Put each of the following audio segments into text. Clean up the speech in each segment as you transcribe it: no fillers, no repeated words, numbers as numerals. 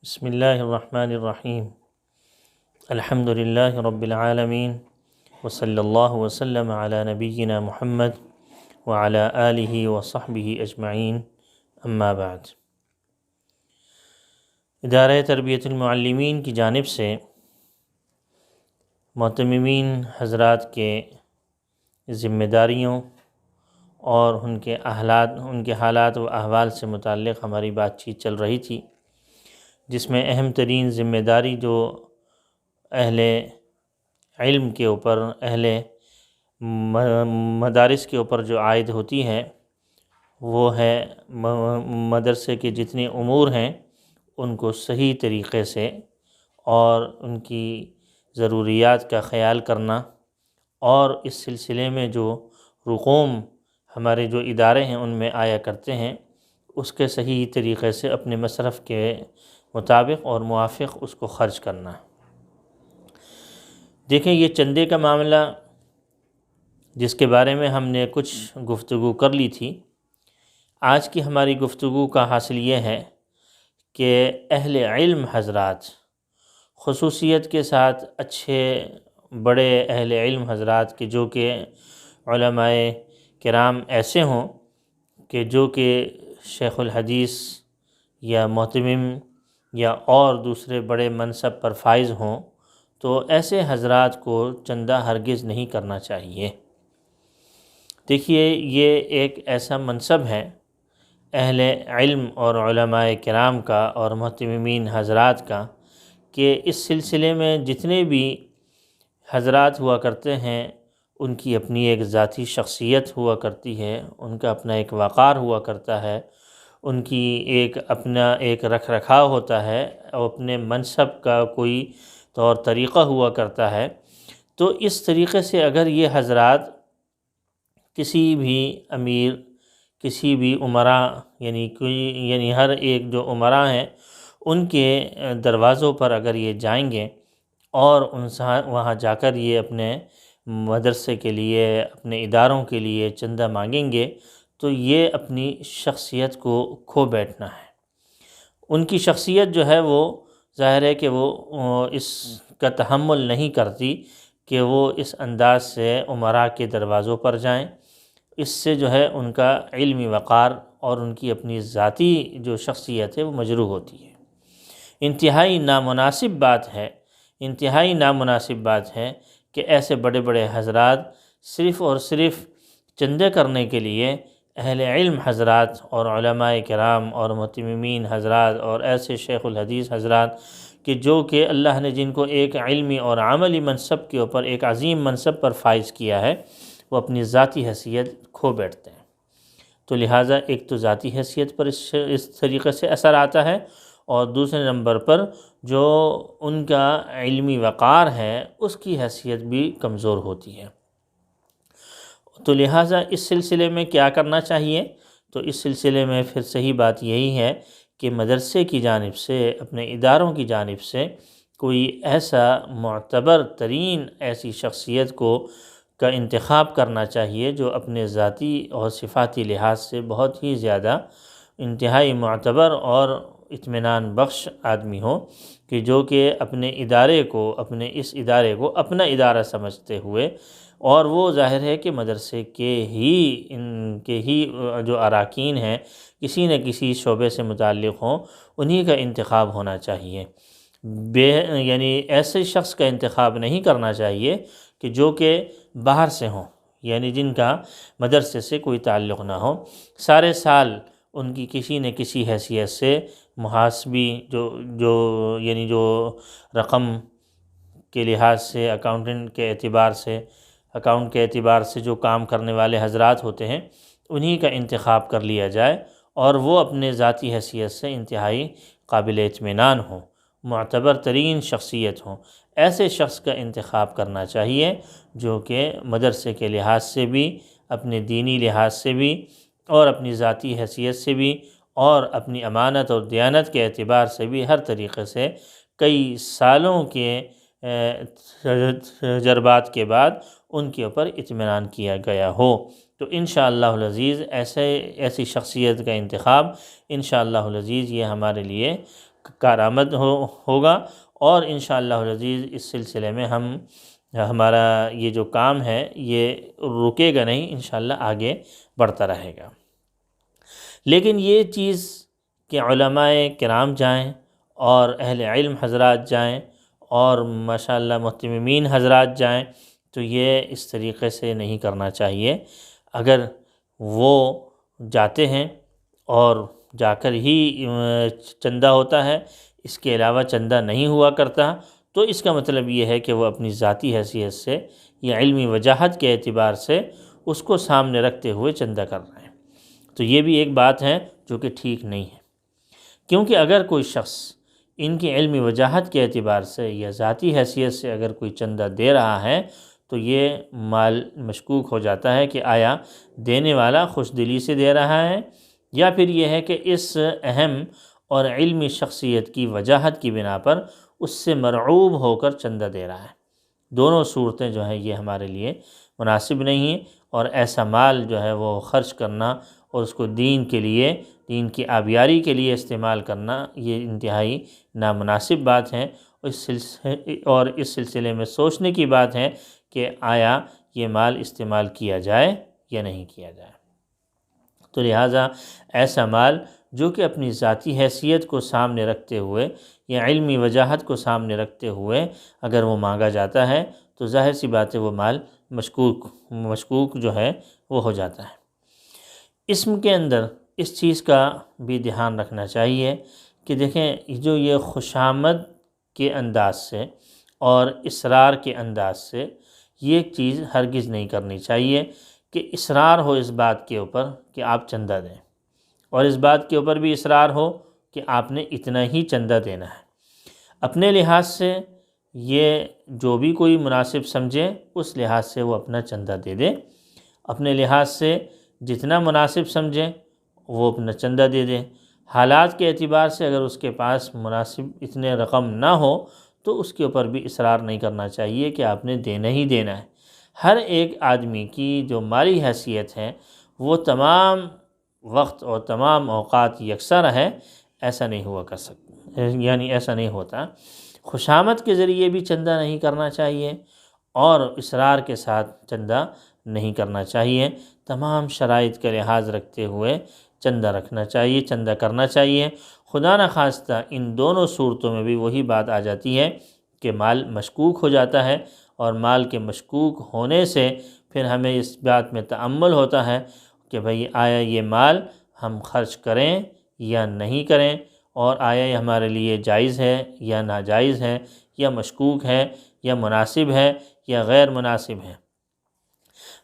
بسم اللہ الرحمن الرحیم الحمد للہ رب العالمین وصلی اللہ وسلم علی نبینا محمد وعلی آلہ وصحبہ اجمعین اما بعد۔ ادارہ تربیت المعلمین کی جانب سے معتممین حضرات کے ذمہ داریوں اور ان کے حالات و احوال سے متعلق ہماری بات چیت چل رہی تھی، جس میں اہم ترین ذمہ داری جو اہل علم کے اوپر، اہل مدارس کے اوپر جو عائد ہوتی ہے وہ ہے مدرسے کے جتنے امور ہیں ان کو صحیح طریقے سے اور ان کی ضروریات کا خیال کرنا، اور اس سلسلے میں جو رقوم ہمارے جو ادارے ہیں ان میں آیا کرتے ہیں اس کے صحیح طریقے سے اپنے مصرف کے مطابق اور موافق اس کو خرچ کرنا۔ دیکھیں، یہ چندے کا معاملہ جس کے بارے میں ہم نے کچھ گفتگو کر لی تھی، آج کی ہماری گفتگو کا حاصل یہ ہے کہ اہل علم حضرات، خصوصیت کے ساتھ اچھے بڑے اہل علم حضرات کے جو کہ علماء کرام ایسے ہوں کہ جو کہ شیخ الحدیث یا محتمم یا اور دوسرے بڑے منصب پر فائز ہوں، تو ایسے حضرات کو چندہ ہرگز نہیں کرنا چاہیے۔ دیکھیے، یہ ایک ایسا منصب ہے اہل علم اور علماء کرام کا اور محتممین حضرات کا کہ اس سلسلے میں جتنے بھی حضرات ہوا کرتے ہیں ان کی اپنی ایک ذاتی شخصیت ہوا کرتی ہے، ان کا اپنا ایک وقار ہوا کرتا ہے، ان کی اپنا ایک رکھ رکھاؤ ہوتا ہے، اور اپنے منصب کا کوئی طور طریقہ ہوا کرتا ہے۔ تو اس طریقے سے اگر یہ حضرات کسی بھی امیر، کسی بھی امراء، یعنی ہر ایک جو امراء ہیں ان کے دروازوں پر اگر یہ جائیں گے اور وہاں جا کر یہ اپنے مدرسے کے لیے، اپنے اداروں کے لیے چندہ مانگیں گے، تو یہ اپنی شخصیت کو کھو بیٹھنا ہے۔ ان کی شخصیت جو ہے وہ ظاہر ہے کہ وہ اس کا تحمل نہیں کرتی کہ وہ اس انداز سے امراء کے دروازوں پر جائیں۔ اس سے جو ہے ان کا علمی وقار اور ان کی اپنی ذاتی جو شخصیت ہے وہ مجروح ہوتی ہے۔ انتہائی نامناسب بات ہے کہ ایسے بڑے بڑے حضرات صرف اور صرف چندے کرنے کے لیے اہل علم حضرات اور علماء کرام اور محتممین حضرات اور ایسے شیخ الحدیث حضرات کہ جو کہ اللہ نے جن کو ایک علمی اور عملی منصب کے اوپر، ایک عظیم منصب پر فائز کیا ہے، وہ اپنی ذاتی حیثیت کھو بیٹھتے ہیں۔ تو لہٰذا ایک تو ذاتی حیثیت پر اس طریقے سے اثر آتا ہے، اور دوسرے نمبر پر جو ان کا علمی وقار ہے اس کی حیثیت بھی کمزور ہوتی ہے۔ تو لہٰذا اس سلسلے میں کیا کرنا چاہیے؟ تو اس سلسلے میں پھر صحیح بات یہی ہے کہ مدرسے کی جانب سے، اپنے اداروں کی جانب سے کوئی ایسا معتبر ترین ایسی شخصیت کا انتخاب کرنا چاہیے جو اپنے ذاتی اور صفاتی لحاظ سے بہت ہی زیادہ انتہائی معتبر اور اطمینان بخش آدمی ہو، کہ جو کہ اپنے اس ادارے کو اپنا ادارہ سمجھتے ہوئے، اور وہ ظاہر ہے کہ مدرسے کے ہی جو اراکین ہیں کسی نہ کسی شعبے سے متعلق ہوں، انہی کا انتخاب ہونا چاہیے۔ یعنی ایسے شخص کا انتخاب نہیں کرنا چاہیے کہ جو کہ باہر سے ہوں، یعنی جن کا مدرسے سے کوئی تعلق نہ ہو، سارے سال ان کی کسی نہ کسی حیثیت سے محاسبی جو رقم کے لحاظ سے، اکاؤنٹ کے اعتبار سے جو کام کرنے والے حضرات ہوتے ہیں انہی کا انتخاب کر لیا جائے، اور وہ اپنے ذاتی حیثیت سے انتہائی قابل اطمینان ہوں، معتبر ترین شخصیت ہوں۔ ایسے شخص کا انتخاب کرنا چاہیے جو کہ مدرسے کے لحاظ سے بھی، اپنے دینی لحاظ سے بھی، اور اپنی ذاتی حیثیت سے بھی، اور اپنی امانت اور دیانت کے اعتبار سے بھی ہر طریقے سے کئی سالوں کے تجربات کے بعد ان کے اوپر اطمینان کیا گیا ہو۔ تو انشاءاللہ العزیز ایسی شخصیت کا انتخاب انشاءاللہ العزیز یہ ہمارے لیے کارآمد ہوگا، اور انشاءاللہ العزیز اس سلسلے میں ہمارا یہ جو کام ہے یہ رکے گا نہیں، انشاءاللہ آگے بڑھتا رہے گا۔ لیکن یہ چیز کہ علماء کرام جائیں اور اہل علم حضرات جائیں اور ماشاءاللہ مہتممین حضرات جائیں، تو یہ اس طریقے سے نہیں کرنا چاہیے۔ اگر وہ جاتے ہیں اور جا کر ہی چندہ ہوتا ہے، اس کے علاوہ چندہ نہیں ہوا کرتا، تو اس کا مطلب یہ ہے کہ وہ اپنی ذاتی حیثیت سے یا علمی وجاہت کے اعتبار سے اس کو سامنے رکھتے ہوئے چندہ کر رہے ہیں۔ تو یہ بھی ایک بات ہے جو کہ ٹھیک نہیں ہے، کیونکہ اگر کوئی شخص ان کی علمی وجاہت کے اعتبار سے یا ذاتی حیثیت سے اگر کوئی چندہ دے رہا ہے، تو یہ مال مشکوک ہو جاتا ہے کہ آیا دینے والا خوش دلی سے دے رہا ہے، یا پھر یہ ہے کہ اس اہم اور علمی شخصیت کی وجاہت کی بنا پر اس سے مرعوب ہو کر چندہ دے رہا ہے۔ دونوں صورتیں جو ہیں یہ ہمارے لیے مناسب نہیں ہیں، اور ایسا مال جو ہے وہ خرچ کرنا اور اس کو دین کے لیے، دین کی آبیاری کے لیے استعمال کرنا، یہ انتہائی نامناسب بات ہے، اور اس سلسلے میں سوچنے کی بات ہے کہ آیا یہ مال استعمال کیا جائے یا نہیں کیا جائے۔ تو لہٰذا ایسا مال جو کہ اپنی ذاتی حیثیت کو سامنے رکھتے ہوئے یا علمی وجاہت کو سامنے رکھتے ہوئے اگر وہ مانگا جاتا ہے، تو ظاہر سی بات ہے وہ مال مشکوک جو ہے وہ ہو جاتا ہے۔ اسم کے اندر اس چیز کا بھی دھیان رکھنا چاہیے کہ دیکھیں، جو یہ خوشامد کے انداز سے اور اصرار کے انداز سے یہ چیز ہرگز نہیں کرنی چاہیے کہ اصرار ہو اس بات کے اوپر کہ آپ چندہ دیں، اور اس بات کے اوپر بھی اصرار ہو کہ آپ نے اتنا ہی چندہ دینا ہے۔ اپنے لحاظ سے یہ جو بھی کوئی مناسب سمجھے اس لحاظ سے وہ اپنا چندہ دے دے، اپنے لحاظ سے جتنا مناسب سمجھے وہ اپنا چندہ دے دے۔ حالات کے اعتبار سے اگر اس کے پاس مناسب اتنے رقم نہ ہو تو اس کے اوپر بھی اصرار نہیں کرنا چاہیے کہ آپ نے دینا ہی دینا ہے۔ ہر ایک آدمی کی جو مالی حیثیت ہے وہ تمام وقت اور تمام اوقات یکساں رہے، ایسا نہیں ہوا کر سکتا، یعنی ایسا نہیں ہوتا۔ خوشامد کے ذریعے بھی چندہ نہیں کرنا چاہیے اور اصرار کے ساتھ چندہ نہیں کرنا چاہیے۔ تمام شرائط کا لحاظ رکھتے ہوئے چندہ رکھنا چاہیے، چندہ کرنا چاہیے۔ خدا نخواستہ ان دونوں صورتوں میں بھی وہی بات آ جاتی ہے کہ مال مشکوک ہو جاتا ہے، اور مال کے مشکوک ہونے سے پھر ہمیں اس بات میں تأمل ہوتا ہے کہ بھئی آیا یہ مال ہم خرچ کریں یا نہیں کریں، اور آیا یہ ہمارے لیے جائز ہے یا ناجائز ہے، یا مشکوک ہے یا مناسب ہے یا غیر مناسب ہے۔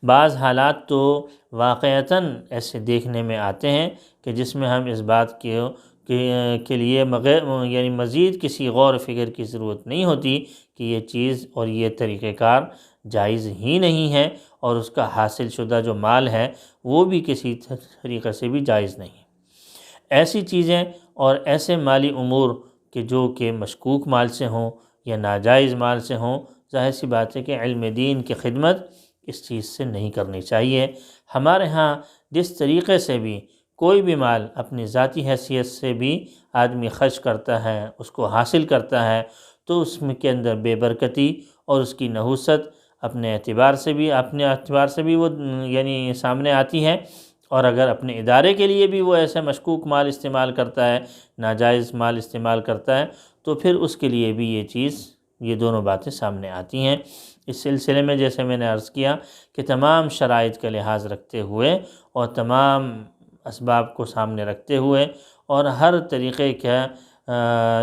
بعض حالات تو واقعتاً ایسے دیکھنے میں آتے ہیں کہ جس میں ہم اس بات کے لیے یعنی مزید کسی غور و فکر کی ضرورت نہیں ہوتی کہ یہ چیز اور یہ طریقہ کار جائز ہی نہیں ہے، اور اس کا حاصل شدہ جو مال ہے وہ بھی کسی طریقے سے بھی جائز نہیں۔ ایسی چیزیں اور ایسے مالی امور کہ جو کہ مشکوک مال سے ہوں یا ناجائز مال سے ہوں، ظاہر سی بات ہے کہ علم دین کی خدمت اس چیز سے نہیں کرنی چاہیے۔ ہمارے ہاں جس طریقے سے بھی کوئی بھی مال اپنی ذاتی حیثیت سے بھی آدمی خرچ کرتا ہے، اس کو حاصل کرتا ہے، تو اس میں کے اندر بے برکتی اور اس کی نحوست اپنے اعتبار سے بھی وہ یعنی سامنے آتی ہے، اور اگر اپنے ادارے کے لیے بھی وہ ایسے مشکوک مال استعمال کرتا ہے، ناجائز مال استعمال کرتا ہے، تو پھر اس کے لیے بھی یہ دونوں باتیں سامنے آتی ہیں۔ اس سلسلے میں جیسے میں نے عرض کیا کہ تمام شرائط کا لحاظ رکھتے ہوئے اور تمام اسباب کو سامنے رکھتے ہوئے اور ہر طریقے کا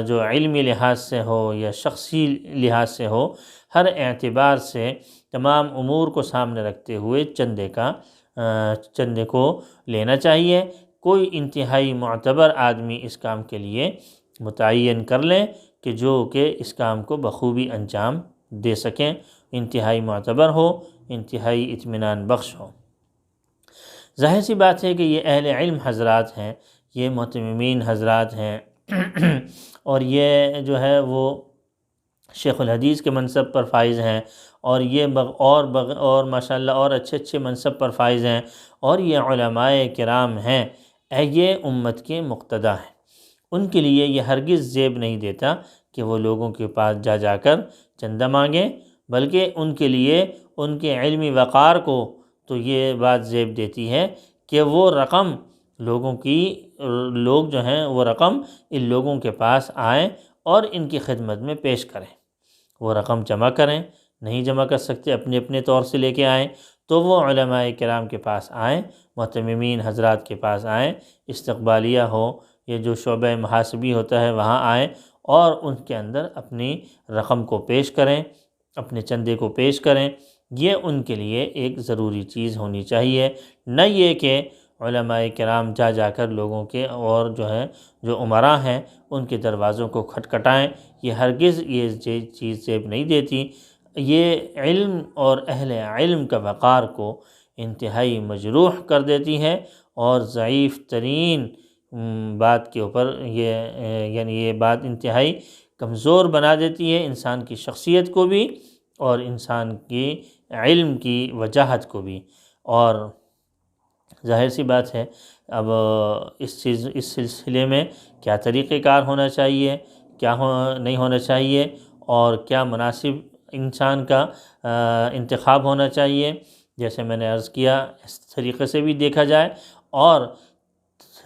جو علمی لحاظ سے ہو یا شخصی لحاظ سے ہو، ہر اعتبار سے تمام امور کو سامنے رکھتے ہوئے چندے کو لینا چاہیے۔ کوئی انتہائی معتبر آدمی اس کام کے لیے متعین کر لیں کہ جو کہ اس کام کو بخوبی انجام دے سکیں، انتہائی معتبر ہو، انتہائی اطمینان بخش ہو۔ ظاہر سی بات ہے کہ یہ اہل علم حضرات ہیں، یہ مہتممین حضرات ہیں، اور یہ جو ہے وہ شیخ الحدیث کے منصب پر فائز ہیں، اور یہ اور ماشاءاللہ اور اچھے منصب پر فائز ہیں، اور یہ علماء کرام ہیں، یہ امت کے مقتدیٰ ہیں، ان کے لیے یہ ہرگز زیب نہیں دیتا کہ وہ لوگوں کے پاس جا کر چندہ مانگیں، بلکہ ان کے لیے ان کے علمی وقار کو تو یہ بات زیب دیتی ہے کہ وہ رقم لوگ جو ہیں وہ رقم ان لوگوں کے پاس آئیں اور ان کی خدمت میں پیش کریں، وہ رقم جمع کریں، نہیں جمع کر سکتے اپنے اپنے طور سے لے کے آئیں تو وہ علماء کرام کے پاس آئیں، معتممین حضرات کے پاس آئیں، استقبالیہ ہو، یہ جو شعبہ محاسبی ہوتا ہے وہاں آئیں اور ان کے اندر اپنی رقم کو پیش کریں، اپنے چندے کو پیش کریں۔ یہ ان کے لیے ایک ضروری چیز ہونی چاہیے، نہ یہ کہ علماء کرام جا کر لوگوں کے اور جو امراء ہیں ان کے دروازوں کو کھٹکھٹائیں۔ یہ ہرگز یہ چیز زیب نہیں دیتی، یہ علم اور اہل علم کا وقار کو انتہائی مجروح کر دیتی ہے اور ضعیف ترین بات کے اوپر یہ بات انتہائی کمزور بنا دیتی ہے انسان کی شخصیت کو بھی اور انسان کی علم کی وجاہت کو بھی۔ اور ظاہر سی بات ہے اب اس سلسلے میں کیا طریقہ کار ہونا چاہیے، کیا نہیں ہونا چاہیے اور کیا مناسب انسان کا انتخاب ہونا چاہیے، جیسے میں نے عرض کیا اس طریقے سے بھی دیکھا جائے اور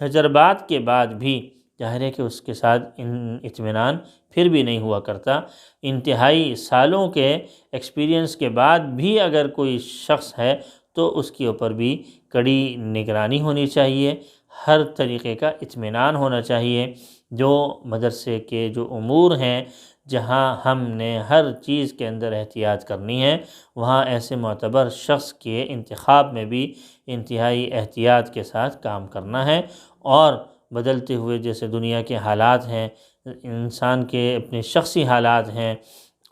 تجربات کے بعد بھی ظاہر ہے کہ اس کے ساتھ اطمینان پھر بھی نہیں ہوا کرتا۔ انتہائی سالوں کے ایکسپیرینس کے بعد بھی اگر کوئی شخص ہے تو اس کے اوپر بھی کڑی نگرانی ہونی چاہیے، ہر طریقے کا اطمینان ہونا چاہیے۔ جو مدرسے کے جو امور ہیں جہاں ہم نے ہر چیز کے اندر احتیاط کرنی ہے، وہاں ایسے معتبر شخص کے انتخاب میں بھی انتہائی احتیاط کے ساتھ کام کرنا ہے، اور بدلتے ہوئے جیسے دنیا کے حالات ہیں، انسان کے اپنے شخصی حالات ہیں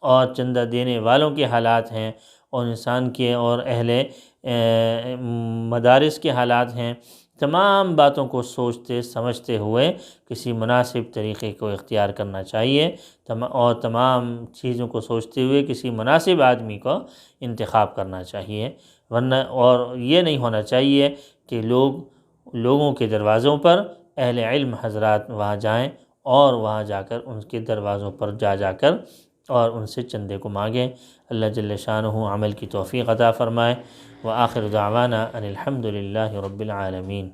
اور چندہ دینے والوں کے حالات ہیں اور انسان کے اور اہل مدارس کے حالات ہیں، تمام باتوں کو سوچتے سمجھتے ہوئے کسی مناسب طریقے کو اختیار کرنا چاہیے اور تمام چیزوں کو سوچتے ہوئے کسی مناسب آدمی کو انتخاب کرنا چاہیے، ورنہ اور یہ نہیں ہونا چاہیے کہ لوگوں کے دروازوں پر اہل علم حضرات وہاں جائیں اور وہاں جا کر ان کے دروازوں پر جا کر اور ان سے چندے کو مانگیں۔ اللہ جل شانہ عمل کی توفیق عطا فرمائے۔ وآخر دعوانا ان الحمد للہ رب العالمین۔